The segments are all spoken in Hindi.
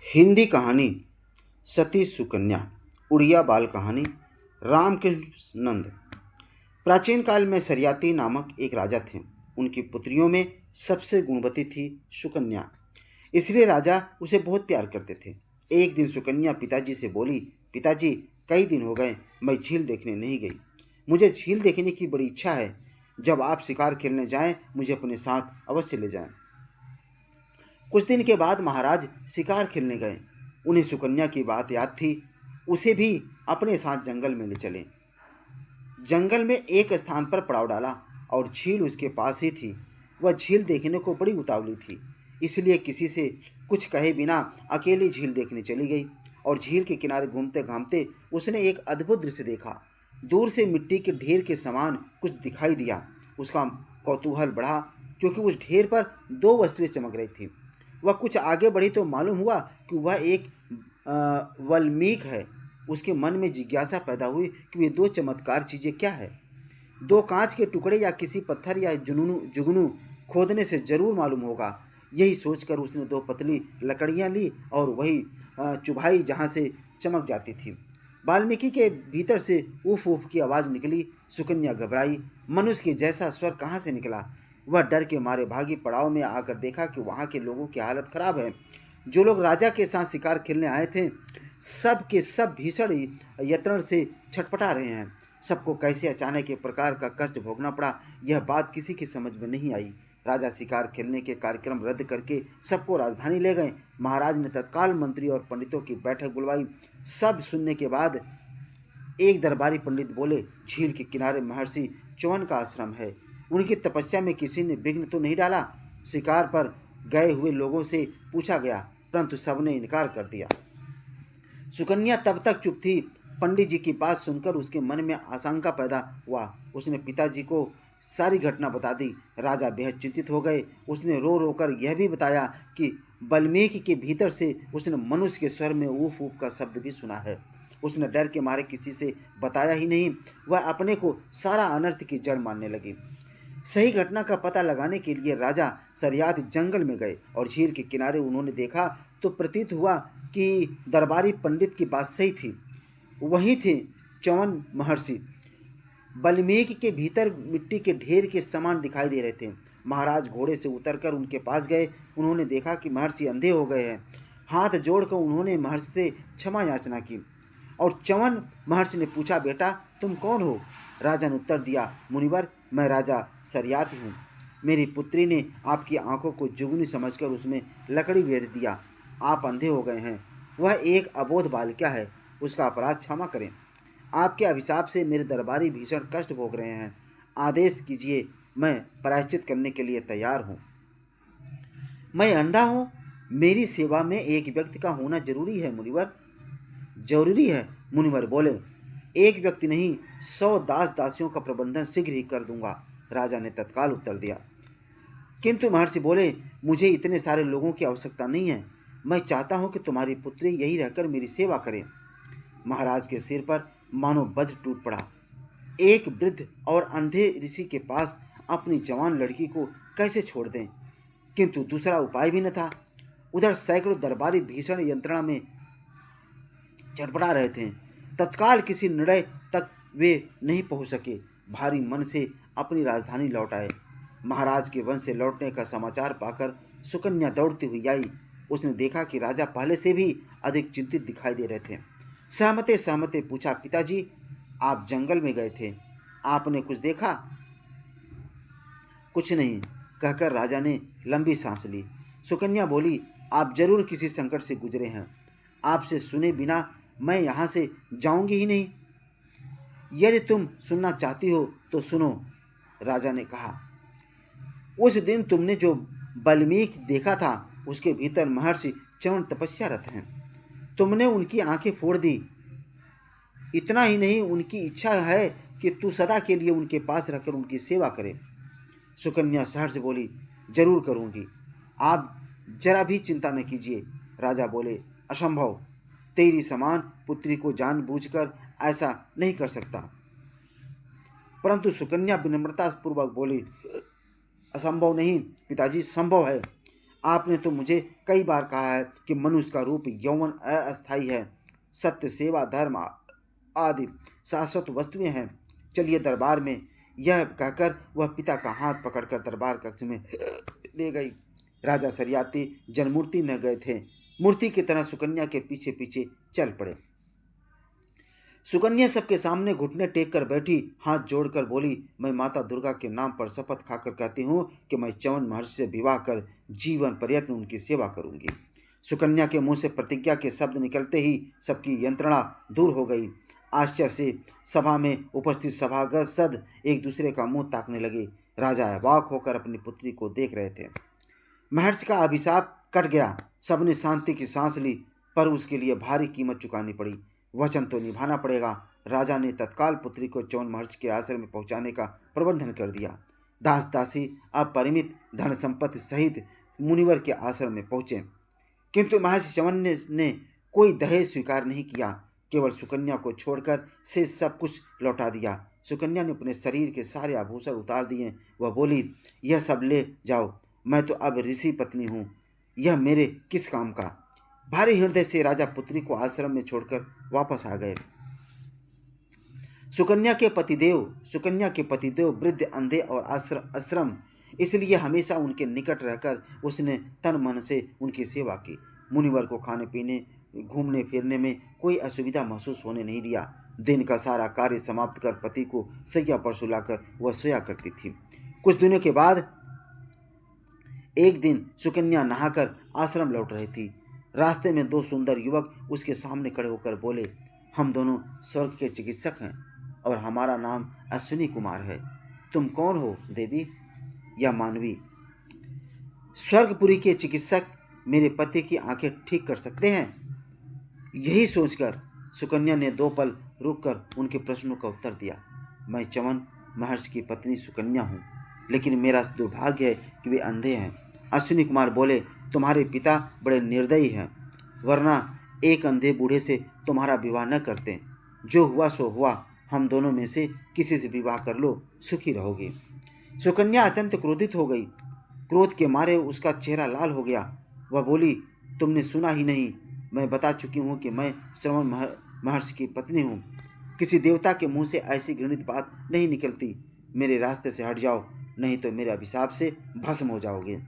हिंदी कहानी सती सुकन्या। उड़िया बाल कहानी रामकृष्ण नंद। प्राचीन काल में सरियाती नामक एक राजा थे। उनकी पुत्रियों में सबसे गुणवती थी सुकन्या, इसलिए राजा उसे बहुत प्यार करते थे। एक दिन सुकन्या पिताजी से बोली, पिताजी, कई दिन हो गए मैं झील देखने नहीं गई। मुझे झील देखने की बड़ी इच्छा है। जब आप शिकार खेलने जाएं मुझे अपने साथ अवश्य ले जाएं। कुछ दिन के बाद महाराज शिकार खेलने गए। उन्हें सुकन्या की बात याद थी। उसे भी अपने साथ जंगल में ले चले। जंगल में एक स्थान पर पड़ाव डाला और झील उसके पास ही थी। वह झील देखने को बड़ी उतावली थी, इसलिए किसी से कुछ कहे बिना अकेली झील देखने चली गई। और झील के किनारे घूमते घामते उसने एक अद्भुत दृश्य देखा। दूर से मिट्टी के ढेर के समान कुछ दिखाई दिया। उसका कौतूहल बढ़ा, क्योंकि उस ढेर पर दो वस्तुएं चमक रही थी। वह कुछ आगे बढ़ी तो मालूम हुआ कि वह एक वल्मीक है। उसके मन में जिज्ञासा पैदा हुई कि ये दो चमत्कार चीज़ें क्या है। दो कांच के टुकड़े या किसी पत्थर या जुगनू जुगनू खोदने से जरूर मालूम होगा। यही सोचकर उसने दो पतली लकड़ियां ली और वही चुभाई जहाँ से चमक जाती थी। वाल्मीकि के भीतर से उफ उफ की आवाज़ निकली। सुकन्या घबराई। मनुष्य के जैसा स्वर कहाँ से निकला। वह डर के मारे भागी। पड़ाव में आकर देखा कि वहाँ के लोगों की हालत खराब है। जो लोग राजा के साथ शिकार खेलने आए थे, सब के सब भीषण यत्न से छटपटा रहे हैं। सबको कैसे अचानक एक प्रकार का कष्ट भोगना पड़ा, यह बात किसी की समझ में नहीं आई। राजा शिकार खेलने के कार्यक्रम रद्द करके सबको राजधानी ले गए। महाराज ने तत्काल मंत्री और पंडितों की बैठक बुलवाई। सब सुनने के बाद एक दरबारी पंडित बोले, झील के किनारे महर्षि च्यवन का आश्रम है। उनकी तपस्या में किसी ने विघ्न तो नहीं डाला। शिकार पर गए हुए लोगों से पूछा गया, परंतु सबने इनकार कर दिया। सुकन्या तब तक चुप थी। पंडित जी की बात सुनकर उसके मन में आशंका पैदा हुआ। उसने पिताजी को सारी घटना बता दी। राजा बेहद चिंतित हो गए। उसने रो रो कर यह भी बताया कि वाल्मीकि के भीतर से उसने मनुष्य के स्वर में ऊफ ऊफ का शब्द भी सुना है। उसने डर के मारे किसी से बताया ही नहीं। वह अपने को सारा अनर्थ की जड़ मानने लगी। सही घटना का पता लगाने के लिए राजा सरियात जंगल में गए और झील के किनारे उन्होंने देखा तो प्रतीत हुआ कि दरबारी पंडित की बात सही थी। वही थे च्यवन महर्षि। वाल्मीकि के भीतर मिट्टी के ढेर के समान दिखाई दे रहे थे। महाराज घोड़े से उतरकर उनके पास गए। उन्होंने देखा कि महर्षि अंधे हो गए हैं। हाथ जोड़कर उन्होंने महर्षि से क्षमा याचना की। और च्यवन महर्षि ने पूछा, बेटा तुम कौन हो। राजा ने उत्तर दिया, मुनिवर मैं राजा सरियात हूँ। मेरी पुत्री ने आपकी आंखों को जुगनी समझकर उसमें लकड़ी भेद दिया। आप अंधे हो गए हैं। वह एक अबोध बालिका है। उसका अपराध क्षमा करें। आपके अभिशाप से मेरे दरबारी भीषण कष्ट भोग रहे हैं। आदेश कीजिए, मैं प्रायश्चित करने के लिए तैयार हूँ। मैं अंधा हूँ। मेरी सेवा में एक व्यक्ति का होना जरूरी है मुनिवर। जरूरी है, मुनिवर बोले। एक व्यक्ति नहीं, 100 दास दासियों का प्रबंधन शीघ्र ही कर दूंगा। राजा ने तत्काल उत्तर दिया। किंतु महर्षि बोले, मुझे इतने सारे लोगों की आवश्यकता नहीं है। मैं चाहता हूं कि तुम्हारी पुत्री यही रहकर मेरी सेवा करे। महाराज के सिर पर मानो वज्र टूट पड़ा। एक वृद्ध और अंधे ऋषि के पास अपनी जवान लड़की को कैसे छोड़ दें। किंतु दूसरा उपाय भी न था। उधर सैकड़ों दरबारी भीषण यंत्रणा में चटपटा रहे थे। तत्काल किसी निर्णय तक वे नहीं पहुंच सके। भारी मन से अपनी राजधानी लौट आए। महाराज के वन से लौटने का समाचार पाकर सुकन्या दौड़ती हुई आई। उसने देखा कि राजा पहले से भी अधिक चिंतित दिखाई दे रहे थे। सहमते सहमते पूछा, पिताजी आप जंगल में गए थे, आपने कुछ देखा। कुछ नहीं, कहकर राजा ने लंबी सांस ली। सुकन्या बोली, आप जरूर किसी संकट से गुजरे हैं। आपसे सुने बिना मैं यहाँ से जाऊंगी ही नहीं। यदि तुम सुनना चाहती हो तो सुनो, राजा ने कहा। उस दिन तुमने जो वाल्मीकि देखा था, उसके भीतर महर्षि च्यवन तपस्यारत हैं। तुमने उनकी आंखें फोड़ दी। इतना ही नहीं, उनकी इच्छा है कि तू सदा के लिए उनके पास रहकर उनकी सेवा करे। सुकन्या सहर्ष से बोली, जरूर करूंगी। आप जरा भी चिंता न कीजिए। राजा बोले, असंभव। तेरी समान पुत्री को जानबूझकर ऐसा नहीं कर सकता। परंतु सुकन्या विनम्रता पूर्वक बोली, असंभव नहीं पिताजी, संभव है। आपने तो मुझे कई बार कहा है कि मनुष्य का रूप यौवन अस्थायी है, सत्य, सेवा, धर्म आदि शाश्वत वस्तुएं हैं। चलिए दरबार में। यह कहकर वह पिता का हाथ पकड़कर दरबार कक्ष में ले गई। राजा सरियाती जनमूर्ति न गए थे, मूर्ति की तरह सुकन्या के पीछे पीछे चल पड़े। सुकन्या सबके सामने घुटने टेक कर बैठी, हाथ जोड़कर बोली, मैं माता दुर्गा के नाम पर शपथ खाकर कहती हूँ कि मैं च्यवन महर्षि से विवाह कर जीवन पर्यंत उनकी सेवा करूंगी। सुकन्या के मुंह से प्रतिज्ञा के शब्द निकलते ही सबकी यंत्रणा दूर हो गई। आश्चर्य से सभा में उपस्थित सभासद एक दूसरे का मुंह ताकने लगे। राजा अवाक होकर अपनी पुत्री को देख रहे थे। महर्षि का अभिशाप कट गया। सबने शांति की सांस ली, पर उसके लिए भारी कीमत चुकानी पड़ी। वचन तो निभाना पड़ेगा। राजा ने तत्काल पुत्री को च्यवन महर्षि के आश्रम में पहुंचाने का प्रबंधन कर दिया। दास दासी अपरिमित धन संपत्ति सहित मुनिवर के आश्रम में पहुंचे, किंतु महर्षि च्यवन ने कोई दहेज स्वीकार नहीं किया, केवल सुकन्या को छोड़कर से सब कुछ लौटा दिया। सुकन्या ने अपने शरीर के सारे आभूषण उतार दिए। वह बोली, यह सब ले जाओ, मैं तो अब ऋषि पत्नी हूँ, यह मेरे किस काम का। भारी हृदय से राजा पुत्री को आश्रम में छोड़कर वापस आ गए। सुकन्या के पतिदेव वृद्ध, अंधे और आश्रम, इसलिए हमेशा उनके निकट रहकर उसने तन मन से उनकी सेवा की। मुनिवर को खाने पीने, घूमने फिरने में कोई असुविधा महसूस होने नहीं दिया। दिन का सारा कार्य समाप्त कर पति को सैया पर सुलाकर वह सोया करती थी। कुछ दिनों के बाद एक दिन सुकन्या नहाकर आश्रम लौट रही थी। रास्ते में दो सुंदर युवक उसके सामने खड़े होकर बोले, हम दोनों स्वर्ग के चिकित्सक हैं और हमारा नाम अश्विनी कुमार है। तुम कौन हो देवी या मानवी? स्वर्गपुरी के चिकित्सक मेरे पति की आंखें ठीक कर सकते हैं। यही सोचकर सुकन्या ने 2 पल रुककर उनके प्रश्नों का उत्तर दिया। मैं च्यवन महर्षि की पत्नी सुकन्या हूँ, लेकिन मेरा दुर्भाग्य है कि वे अंधे हैं। अश्विनी कुमार बोले, तुम्हारे पिता बड़े निर्दयी हैं, वरना एक अंधे बूढ़े से तुम्हारा विवाह न करते। जो हुआ सो हुआ, हम दोनों में से किसी से विवाह कर लो, सुखी रहोगे। सुकन्या अत्यंत क्रोधित हो गई। क्रोध के मारे उसका चेहरा लाल हो गया। वह बोली, तुमने सुना ही नहीं, मैं बता चुकी हूँ कि मैं च्यवन महर्षि की पत्नी हूँ। किसी देवता के मुंह से ऐसी घृणित बात नहीं निकलती। मेरे रास्ते से हट जाओ, नहीं तो मेरे अभिशाप से भस्म हो जाओगे।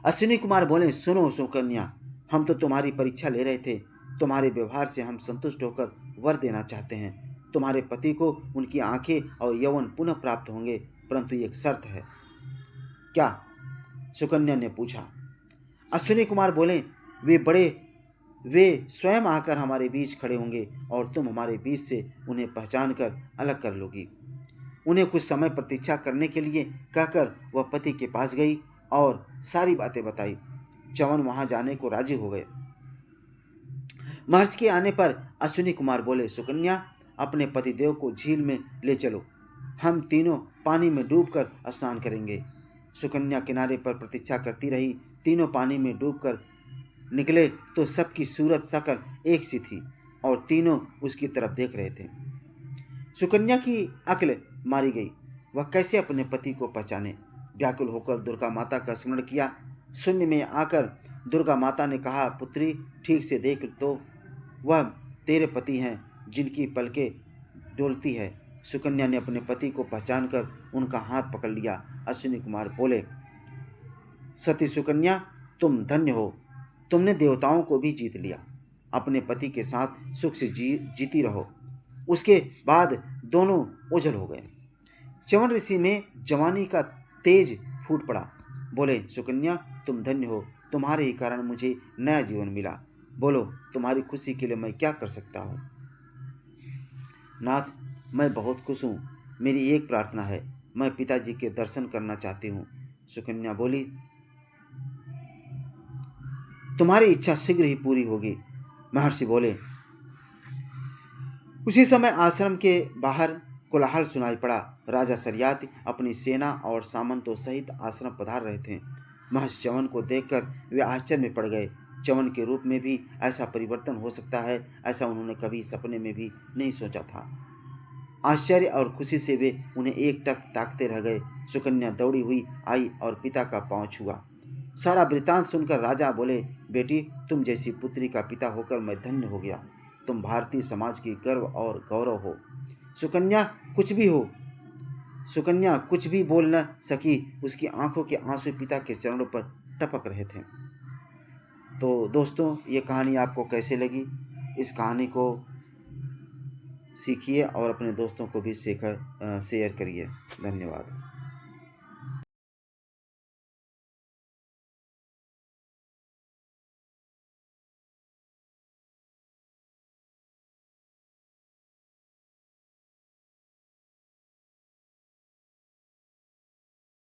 अश्विनी कुमार बोले, सुनो सुकन्या, हम तो तुम्हारी परीक्षा ले रहे थे। तुम्हारे व्यवहार से हम संतुष्ट होकर वर देना चाहते हैं। तुम्हारे पति को उनकी आंखें और यौवन पुनः प्राप्त होंगे, परंतु एक शर्त है। क्या? सुकन्या ने पूछा। अश्विनी कुमार बोले, वे स्वयं आकर हमारे बीच खड़े होंगे और तुम हमारे बीच से उन्हें पहचान कर अलग कर लोगी। उन्हें कुछ समय प्रतीक्षा करने के लिए कहकर वह पति के पास गई और सारी बातें बताई। च्यवन वहां जाने को राजी हो गए। महर्षि के आने पर अश्विनी कुमार बोले, सुकन्या, अपने पतिदेव को झील में ले चलो, हम तीनों पानी में डूबकर स्नान करेंगे। सुकन्या किनारे पर प्रतीक्षा करती रही। तीनों पानी में डूबकर निकले तो सबकी सूरत शकल एक सी थी और तीनों उसकी तरफ देख रहे थे। सुकन्या की अक्ल मारी गई। वह कैसे अपने पति को पहचाने? व्याकुल होकर दुर्गा माता का स्मरण किया। शून्य में आकर दुर्गा माता ने कहा, पुत्री, ठीक से देख तो वह तेरे पति हैं जिनकी पलकें डोलती है। सुकन्या ने अपने पति को पहचान कर उनका हाथ पकड़ लिया। अश्विनी कुमार बोले, सती सुकन्या, तुम धन्य हो, तुमने देवताओं को भी जीत लिया। अपने पति के साथ सुख से जीती रहो। उसके बाद दोनों ओझल हो गए। च्यवन ऋषि में जवानी का तेज फूट पड़ा। बोले, सुकन्या, तुम धन्य हो, तुम्हारे ही कारण मुझे नया जीवन मिला। बोलो, तुम्हारी खुशी के लिए मैं क्या कर सकता हूँ? नाथ, मैं बहुत खुश हूँ। मेरी एक प्रार्थना है, मैं पिताजी के दर्शन करना चाहती हूँ। सुकन्या बोली, तुम्हारी इच्छा शीघ्र ही पूरी होगी। महर्षि बोले। उसी समय आश्रम के बाहर कोलाहल सुनाई पड़ा। राजा सरियाती अपनी सेना और सामंतों सहित आश्रम पधार रहे थे। महर्षि च्यवन को देखकर वे आश्चर्य में पड़ गए। च्यवन के रूप में भी ऐसा परिवर्तन हो सकता है, ऐसा उन्होंने कभी सपने में भी नहीं सोचा था। आश्चर्य और खुशी से वे उन्हें एकटक ताकते रह गए। सुकन्या दौड़ी हुई आई और पिता का पांव छुआ। सारा वृतांत सुनकर राजा बोले, बेटी, तुम जैसी पुत्री का पिता होकर मैं धन्य हो गया। तुम भारतीय समाज की गर्व और गौरव हो। सुकन्या सुकन्या कुछ भी बोल न सकी। उसकी आंखों के आंसू पिता के चरणों पर टपक रहे थे। तो दोस्तों, ये कहानी आपको कैसे लगी? इस कहानी को सीखिए और अपने दोस्तों को भी शेयर करिए। धन्यवाद।